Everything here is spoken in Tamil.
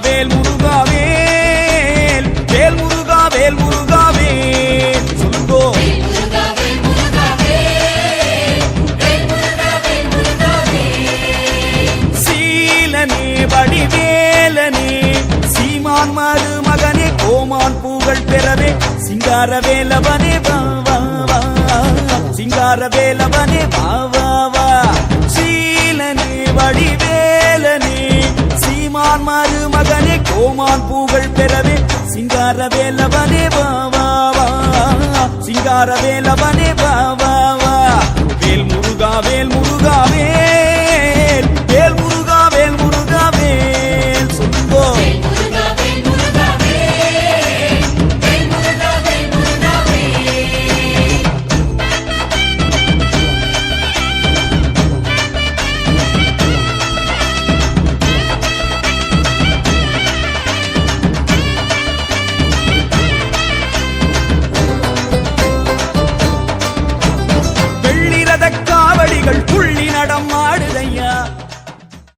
வேல் முருகா வேல் வேல் முருகா வேல் முருகா வேல் சொல்லுங்கோ சீலனே வடிவேலனே சீமான் மருமகனே கோமான் பூகள் பெறவே சிங்கார வேலவனே வா வா வா சிங்கார வேலவனே வா வா வா சீலனே வடிவேலனே சீமான் மருமகனே கோமான் பூகள் பெறவே சிங்கார வேலவனே வா வா வா சிங்கார வேலவனே வா வா வா வேல் முருகா வேல் முருகா வேல்